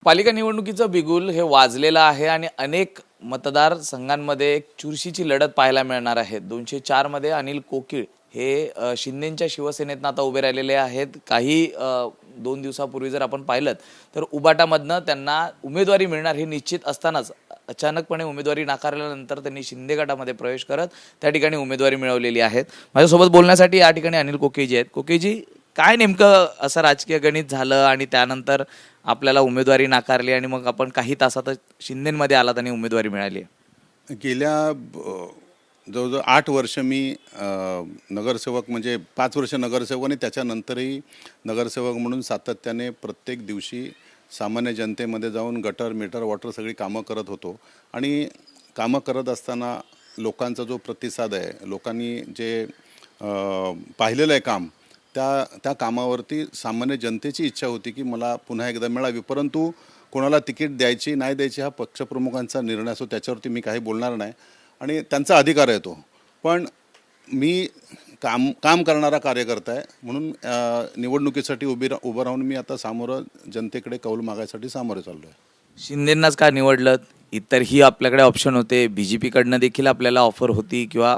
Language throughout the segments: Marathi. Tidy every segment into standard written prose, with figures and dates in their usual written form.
पालिका निवडणुकीचं बिगुल हे वाजलेलं आहे आणि अनेक मतदारसंघांमध्ये एक चुरशीची लढत पाहायला मिळणार आहे. 204 मध्ये अनिल कोकीळ हे शिंदेच्या शिवसेनेतनं आता उभे राहिलेले आहेत. काही 2 दिवसापूर्वी जर आपण पाहिलं तर उबाटामधनं त्यांना उमेदवारी मिळणार हे निश्चित असतानाच अचानकपणे उमेदवारी नाकारल्यानंतर त्यांनी शिंदे गटामध्ये प्रवेश करत त्या ठिकाणी उमेदवारी मिळवलेली आहे. माझ्यासोबत बोलण्यासाठी या ठिकाणी अनिल कोकीळजी आहेत. कोकीळजी, काय नेमकं असं राजकीय गणित झालं आणि त्यानंतर आपल्याला उमेदवारी नाकारली आणि मग आपण काही तासातच शिंदेमध्ये आलात आणि उमेदवारी मिळाली? गेल्या जवळजवळ 8 वर्ष मी नगरसेवक म्हणजे 5 वर्ष नगरसेवक आणि त्याच्यानंतरही नगरसेवक म्हणून सातत्याने प्रत्येक दिवशी सामान्य जनतेमध्ये जाऊन गटर मीटर वॉटर सगळी कामं करत होतो. आणि कामं करत असताना लोकांचा जो प्रतिसाद आहे, लोकांनी जे पाहिलेलं आहे काम, त्या कामावरती सामान्य जनतेची इच्छा होती की मला पुन्हा एकदा मिळावी. परंतु कोणाला तिकीट द्यायची नाही द्यायची हा पक्षप्रमुखांचा निर्णय असतो, त्याच्यावरती मी काही बोलणार नाही आणि त्यांचा अधिकार आहे तो. पण मी काम करणारा कार्यकर्ता आहे म्हणून निवडणुकीसाठी उभं राहून मी आता सामोरं जनतेकडे कौल मागायसाठी सामोरे चाललो आहे. शिंदेंनाच का निवडलं? इतरही आपल्याकडे ऑप्शन होते, BJP देखील आपल्याला ऑफर होती किंवा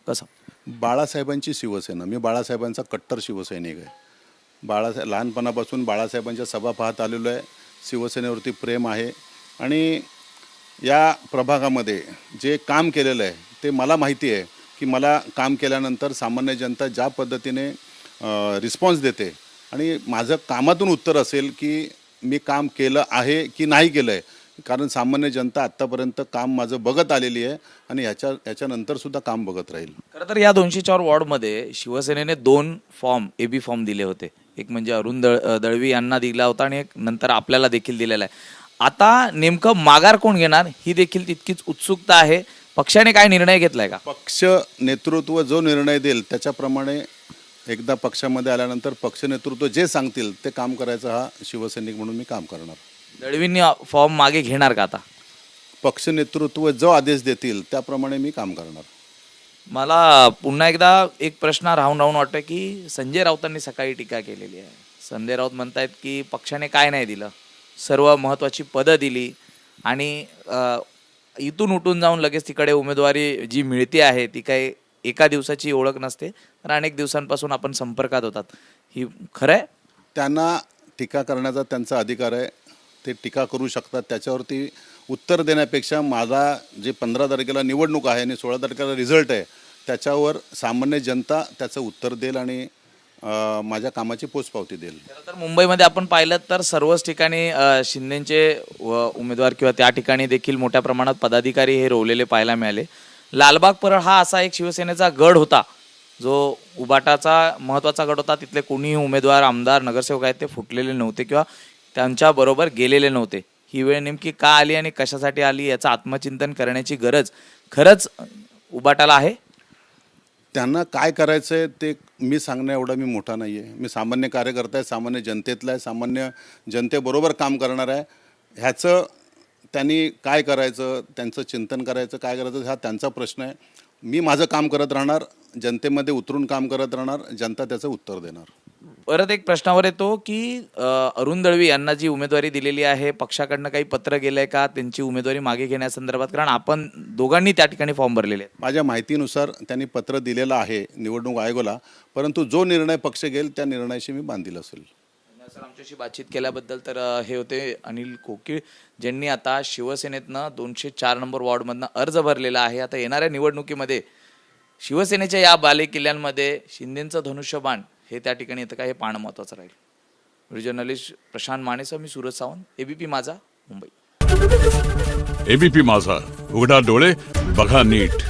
कसं? बाळासाहेबांची शिवसेना, मी बाळासाहेबांचा कट्टर शिवसैनिक आहे. लहानपणापासून बाळासाहेबांच्या सभा पाहत आलेलो आहे. शिवसेनेवरती प्रेम आहे आणि या प्रभागामध्ये जे काम केलेलं आहे ते मला माहिती आहे की मला काम केल्यानंतर सामान्य जनता ज्या पद्धतीने रिस्पॉन्स देते आणि माझं कामातून उत्तर असेल की मी काम केलं आहे की नाही केलं आहे. कारण सामान्य जनता आत्तापर्यंत काम माझं बघत आलेली आहे आणि याच्यानंतरसुद्धा काम बघत राहील. खरं तर या 204 वॉर्डमध्ये शिवसेनेने 2 फॉर्म AB फॉर्म दिले होते. एक म्हणजे अरुण दळवी यांना दिला होता आणि एक नंतर आपल्याला देखील दिलेला आहे. आता नेमकं माघार कोण घेणार ही देखील तितकीच उत्सुकता आहे. पक्षाने काय निर्णय घेतलाय का? पक्ष नेतृत्व जो निर्णय देईल त्याच्याप्रमाणे एकदा पक्षामध्ये आल्यानंतर पक्ष नेतृत्व जे सांगतील ते काम करायचं हा शिवसैनिक म्हणून मी काम करणार. दळवींनी फॉर्म मागे घेणार का आता? पक्ष नेतृत्व जो आदेश देतील त्याप्रमाणे मी काम करणार. मला पुन्हा एकदा एक प्रश्न राहून वाटतं की संजय राऊतांनी सकाळी टीका केलेली आहे. संजय राऊत म्हणतायत की पक्षाने काय नाही दिलं, सर्व महत्त्वाची पदं दिली आणि इथून उठून जाऊन लगेच तिकडे उमेदवारी जी मिळते आहे ती काही एका दिवसाची ओळख नसते, तर अनेक दिवसांपासून आपण संपर्कात होतात. ही खरं आहे? त्यांना टीका करण्याचा त्यांचा अधिकार आहे, ते टीका करू शकतात. त्याच्यावरती उत्तर देण्यापेक्षा माझा जे 15 तारखेला निवडणूक आहे आणि 16 तारखेला रिझल्ट आहे त्याच्यावर सामान्य जनता त्याचं उत्तर देईल आणि माझ्या कामाची पोचपावती देईल. तर मुंबईमध्ये आपण पाहिलं तर सर्वच ठिकाणी शिंदेचे उमेदवार किंवा त्या ठिकाणी देखील मोठ्या प्रमाणात पदाधिकारी हे रोवलेले पाहायला मिळाले. लालबाग परळ हा असा एक शिवसेनेचा गड होता जो उबाटाचा महत्त्वाचा गड होता. तिथले कोणीही उमेदवार, आमदार, नगरसेवक आहेत ते फुटलेले नव्हते किंवा त्यांच्याबरोबर गेलेले नव्हते. ही वेळ नेमकी का आली आणि कशासाठी आली याचं आत्मचिंतन करण्याची गरज खरंच उबाटाला आहे. त्यांना काय करायचं आहे ते मी सांगणं एवढा मी मोठा नाही आहे. मी सामान्य कार्यकर्ता आहे, सामान्य जनतेतला आहे, सामान्य जनतेबरोबर काम करणार आहे. ह्याचं त्यांनी काय करायचं, त्यांचं चिंतन करायचं, काय करायचं हा त्यांचा प्रश्न आहे. मी माझं काम करत राहणार, जनतेमध्ये उतरून काम करत राहणार, जनता त्याचं उत्तर देणार. परत एक प्रश्नावर येतो की अरुण दळवी यांना जी उमेदवारी दिलेली आहे पक्षाकडनं काही पत्र गेलंय का त्यांची उमेदवारी मागे घेण्यासंदर्भात? कारण आपण दोघांनी त्या ठिकाणी फॉर्म भरलेले आहेत. माझ्या माहितीनुसार त्यांनी पत्र दिलेलं आहे निवडणूक आयोगाला, परंतु जो निर्णय पक्ष घेईल त्या निर्णयाशी मी बांधील असेल. सर, आमच्याशी बातचीत केल्याबद्दल. तर हे होते अनिल कोकीळ, ज्यांनी आता शिवसेनेतनं 204 नंबर वॉर्डमधनं अर्ज भरलेला आहे. आता येणाऱ्या निवडणुकीमध्ये शिवसेनेच्या या बालेकिल्ल्यांमध्ये शिंदेचं धनुष्यबाण हे त्या ठिकाणी येतं का हे पाहणं महत्त्वाचं राहील. व्हिडिओ जर्नलिस्ट प्रशांत मानेसह मी सूरज सावंत, ABP माझा, मुंबई. ABP माझा, उघडा डोळे बघा नीट.